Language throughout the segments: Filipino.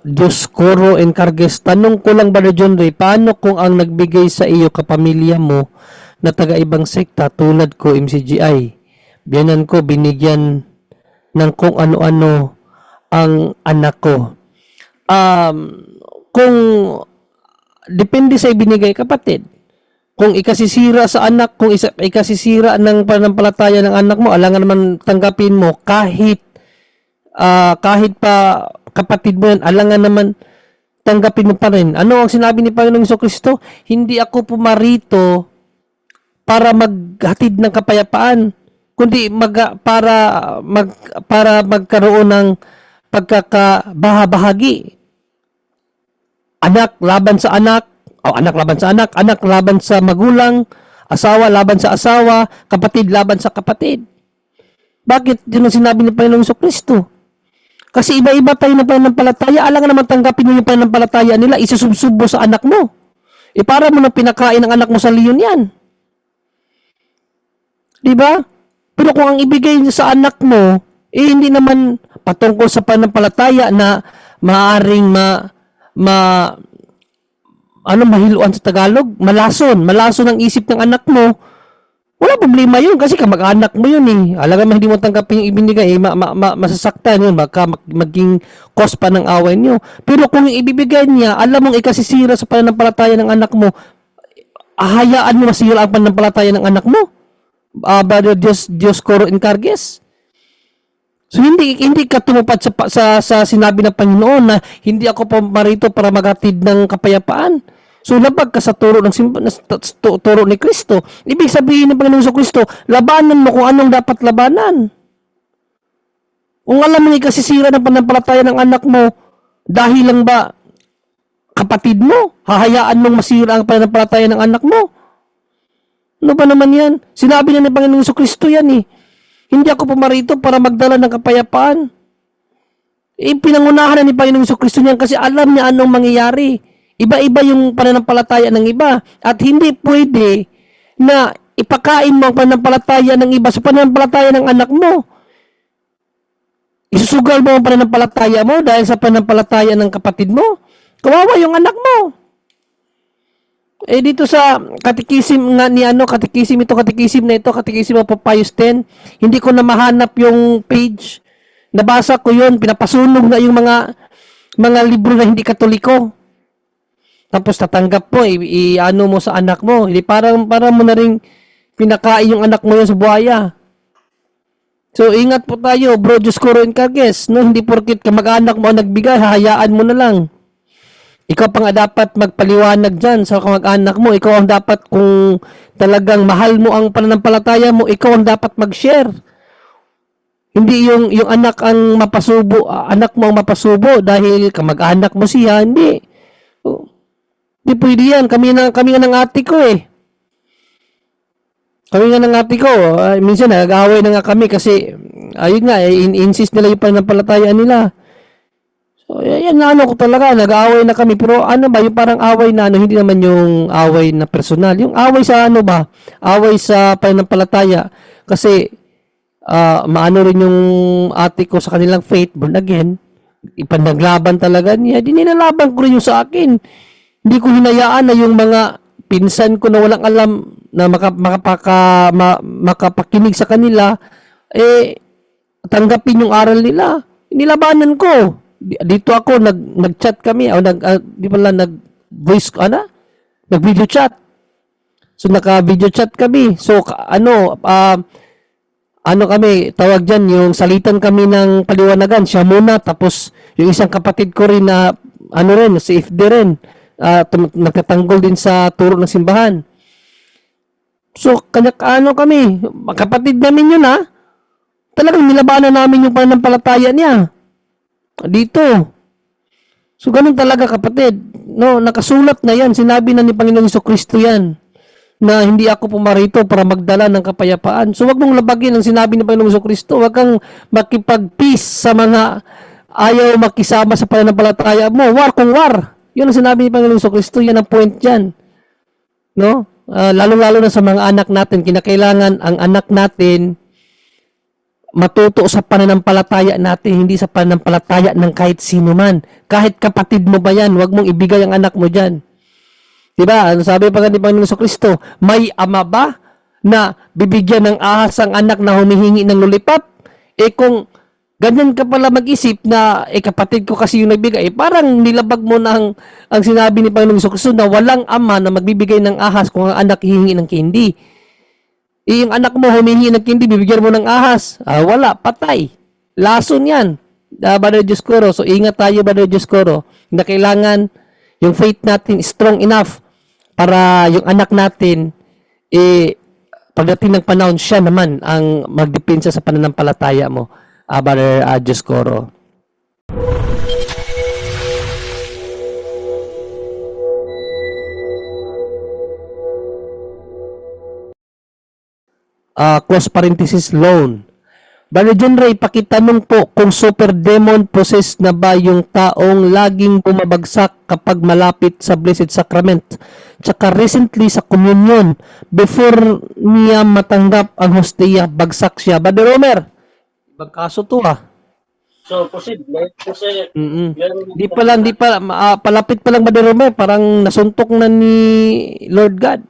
Dioscoro Encargues, tanong ko lang Brother John Ray, paano kung ang nagbigay sa iyo kapamilya mo na taga-ibang sekta tulad ko, MCGI, biyanan ko, binigyan ng kung ano-ano ang anak ko? Kung depende sa ibinigay, kapatid. Kung ikasisira sa anak, kung ikasisira ng pananampalataya ng anak mo, alangan naman tanggapin mo kahit pa kapatid mo yan, alangan naman tanggapin mo pa rin. Ano ang sinabi ni Panginoong Jesucristo? Hindi ako pumarito para maghatid ng kapayapaan, kundi para magkaroon ng pagkakabahabahagi. Anak laban sa anak, anak laban sa anak, anak laban sa magulang, asawa laban sa asawa, kapatid laban sa kapatid. Bakit yun ang sinabi ni Panginoong Jesucristo? Kasi iba-iba tayo ng pananampalataya, alangan naman tanggapin mo yung pananampalataya nila, isusubsubo sa anak mo. Para mo na pinakain ng anak mo sa leon yan. Diba? Pero kung ang ibigay niyo sa anak mo, hindi naman patungkol sa pananampalataya na maaring mahiluan sa Tagalog, malason ang isip ng anak mo. Wala problema yun kasi kamag-anak mo yun eh. Alam mo, hindi mo tanggapin yung ibinigay, masasaktan yun, maging cause pa ng away niyo. Pero kung yung ibibigay niya, alam mong ikasisira sa pananampalataya ng anak mo, hayaan mo masira ang pananampalataya ng anak mo. Brother Dioscoro Encargues. So hindi ka tumupad sa sinabi ng Panginoon na hindi ako pumarito para maghatid ng kapayapaan. So labag ka sa turo turo ni Kristo. Ibig sabihin ng Panginoong Kristo, labanan mo kung anong dapat labanan. Kung alam mo ikasisira ng pananampalataya ng anak mo, dahil lang ba kapatid mo, hahayaan mong masira ang pananampalataya ng anak mo? Ano ba naman yan? Sinabi na ni Panginoong Kristo yan eh. Hindi ako pumarito para magdala ng kapayapaan. Pinangunahan na ni Panginoong Kristo niyan kasi alam niya anong mangyayari. Iba-iba yung pananampalataya ng iba. At hindi pwede na ipakain mo ang pananampalataya ng iba sa pananampalataya ng anak mo. Isusugal mo ang pananampalataya mo dahil sa pananampalataya ng kapatid mo. Kawawa yung anak mo. Dito sa katikisim nga ni katikisim na ito, katikisim of Pius X, hindi ko na mahanap yung page. Nabasa ko yun, pinapasunog na yung mga libro na hindi katoliko. Tapos tatanggap mo, i-ano mo sa anak mo. Hindi parang mo na rin pinakain yung anak mo yun sa buhaya. So, ingat po tayo, Bro Dioscoro Encargues. No? Hindi porkit kamag-anak mo ang nagbigay, hahayaan mo na lang. Ikaw pa nga dapat magpaliwanag dyan sa kamag-anak mo. Ikaw ang dapat, kung talagang mahal mo ang pananampalataya mo, ikaw ang dapat mag-share. Hindi yung anak ang mapasubo, anak mo ang mapasubo dahil kamag-anak mo siya. Hindi. Hindi pwede yan. Kami nga ng ate ko eh. Kami nga ng ate ko. Minsan nag-away na nga kami kasi ayun nga, insist nila yung pananampalataya nila. So, yan na ko talaga. Nag-away na kami. Pero ano ba, yung parang away na hindi naman yung away na personal. Yung away sa away sa pananampalataya. Kasi maano rin yung ate ko sa kanilang faith, born again. Ipanaglaban talaga niya. Di nilalaban ko rin yung sa akin. Hindi ko hinayaan na yung mga pinsan ko na walang alam na makapakinig sa kanila, tanggapin yung aral nila. Nilabanan ko. Dito ako, nag-chat kami, nag-voice, nag-video chat. So, naka-video chat kami. So, kami, tawag dyan, yung salitan kami ng paliwanagan, siya muna, tapos yung isang kapatid ko rin na, si FD rin, nagtatanggol din sa turo ng simbahan. So, kami, kapatid namin yun talagang nilabanan namin yung pananampalataya niya. Dito. So, ganun talaga kapatid. No, nakasulat na yan. Sinabi na ni Panginoong Jesucristo yan. Na hindi ako pumarito para magdala ng kapayapaan. So, wag mong labagin ang sinabi ni Panginoong Jesucristo. Wag kang makipag-peace sa mga ayaw makisama sa pananampalataya mo. War kung war. Yun ang sinabi ni Panginoong Jesucristo. Yan ang point dyan. No? Lalo-lalo na sa mga anak natin. Kinakailangan ang anak natin matuto sa pananampalataya natin, hindi sa pananampalataya ng kahit sino man. Kahit kapatid mo ba yan, huwag mong ibigay ang anak mo dyan. Diba? Ano sabi pa nga ni Panginoon Kristo, may ama ba na bibigyan ng ahas ang anak na humihingi ng lollipop? Eh kung ganyan ka pala mag-isip na kapatid ko kasi yung nagbigay, parang nilabag mo na ang sinabi ni Panginoon Kristo na walang ama na magbibigay ng ahas kung ang anak hihingi ng candy. Yung anak mo humihingi ng candy, bibigyan mo ng ahas. Wala, patay. Lason yan. Brother Dioscoro. So ingat tayo, Brother Dioscoro, na kailangan yung faith natin strong enough para yung anak natin, pagdating ng panahon, siya naman ang magdepensa sa pananampalataya mo, Brother Dioscoro. Close parenthesis, loan. Brother John Ray, pakitanong po kung super demon possessed na ba yung taong laging bumabagsak kapag malapit sa Blessed Sacrament. Tsaka recently sa communion, before niya matanggap ang hostia, bagsak siya. Brother Romer, ibang kaso to So, posible. Kasi, Di pa, palapit pa lang Brother Romer, parang nasuntok na ni Lord God.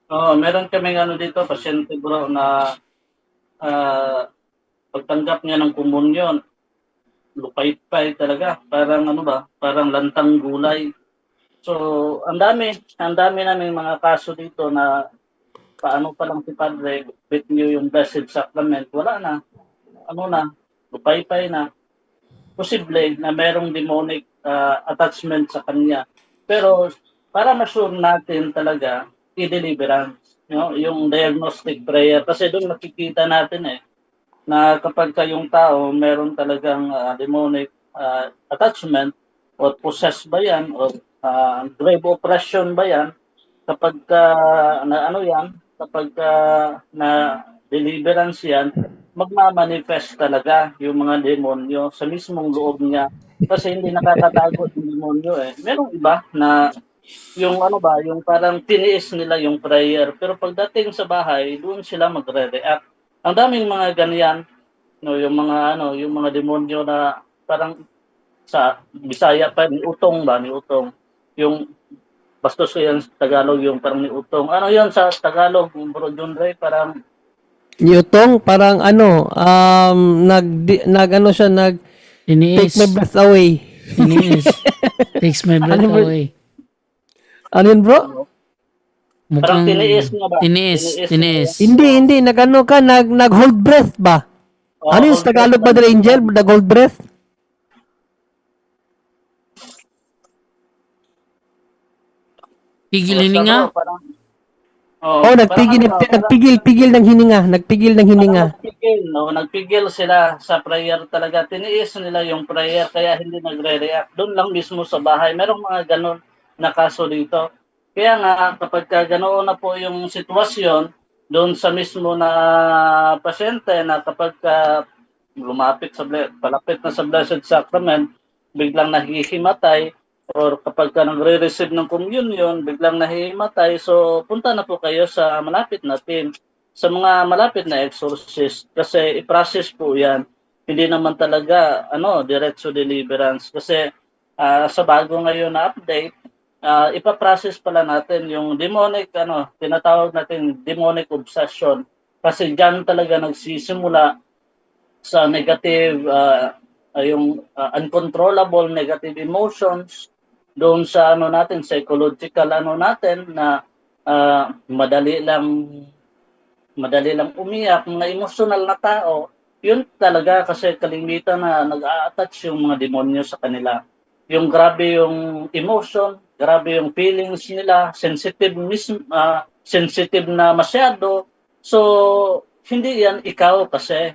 meron kaming dito, pasyente bro, na pagtanggap niya ng komunyon, lupay-pay talaga. Parang parang lantang gulay. So, ang dami naming mga kaso dito na paano pa lang si Padre, bit niyo yung Blessed Sacrament, wala na. Lupay-pay na. Posible na merong demonic attachment sa kanya. Pero, para ma-sure natin talaga, i-deliverance. Yung diagnostic prayer. Kasi doon makikita natin na kapag yung tao meron talagang demonic attachment or possessed ba yan or grave oppression ba yan, kapag na deliverance yan, magmamanifest talaga yung mga demonyo sa mismong loob niya. Kasi hindi nakakatago yung demonyo Merong iba na yung yung parang tiniis nila yung prayer, pero pagdating sa bahay, doon sila magre-react. Ang daming mga ganyan, yung mga demonyo na parang sa Bisaya pa ni Utong. Yung bastos ko yan sa Tagalog, yung parang ni Utong. Ano yun sa Tagalog, Bro John Ray, parang Newton, parang take my Tiniis. breath away. Tiniis. Takes my breath Ano ba- away. Ano yun, bro? parang Mukhang tiniis nga ba? tiniis. Hindi, nag-hold breath ba? Ano yung sa Tagalog ba, Brother Angel? Nag-hold breath? Pigil hininga. Nagpigil ng hininga. Nagpigil sila sa prayer talaga. Tiniis nila yung prayer kaya hindi nagre-react. Doon lang mismo sa bahay. Merong mga ganun na kaso dito. Kaya nga, kapag ganoon na po yung sitwasyon, doon sa mismo na pasyente na kapag palapit na sa Blessed Sacrament, biglang nahihimatay, or kapag nagre-receive ng communion, biglang nahihimatay, so punta na po kayo sa malapit na team, sa mga malapit na exorcist, kasi i-process po yan. Hindi naman talaga diretso deliverance, kasi sa bago ngayon na update, ipaprocess pala natin yung demonic, tinatawag natin demonic obsession, kasi dyan talaga nagsisimula sa negative, yung uncontrollable negative emotions, doon sa natin, psychological natin na madali lang umiyak, mga emotional na tao, yun talaga kasi kalimitan na nag-a-attach yung mga demonyo sa kanila. Yung grabe yung emotion, grabe yung feelings nila, sensitive na masyado. So, hindi yan ikaw kasi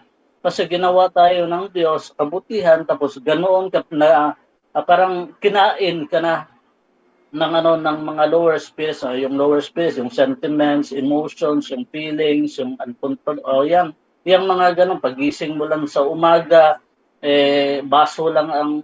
ginawa tayo ng Diyos, kabutihan, tapos ganoon ka na parang kinain ka na ng mga lower spirits, yung lower spirits, yung sentiments, emotions, yung feelings, yung uncontrolled, yung mga ganun, pagising mo lang sa umaga, baso lang ang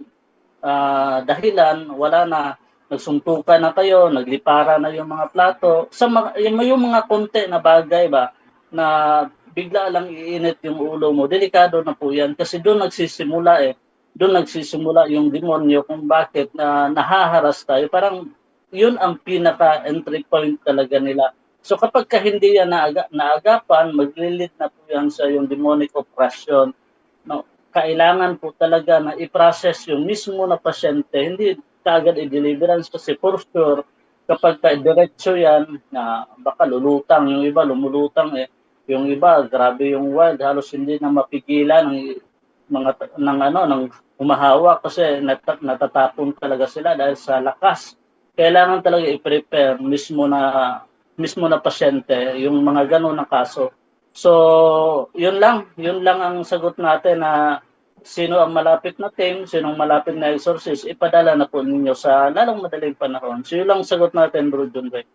dahilan, wala na, nagsuntukan na kayo, naglipara na yung mga plato, yung mga konti na bagay ba, na bigla lang iinit yung ulo mo, delikado na po yan. Kasi doon nagsisimula Doon nagsisimula yung demonyo kung bakit na nahaharas tayo. Parang yun ang pinaka-entry point talaga nila. So kapag hindi yan naagapan, maglilid na po yan sa yung demonic oppression. No, kailangan po talaga na i-process yung mismo na pasyente, hindi kaagad i-deliverance kasi for sure, kapag diretso yan, na baka lulutang, yung iba lumulutang yung iba, grabe yung wild, halos hindi na mapigilan ng humahawak kasi natatapon talaga sila dahil sa lakas. Kailangan talaga i-prepare mismo na pasyente yung mga ganun na kaso. So, yun lang ang sagot natin na sino ang malapit na team, sinong malapit na exorcist, ipadala na po ninyo sa lalong madaling panahon. So, yun lang ang sagot natin, Bro John Ray.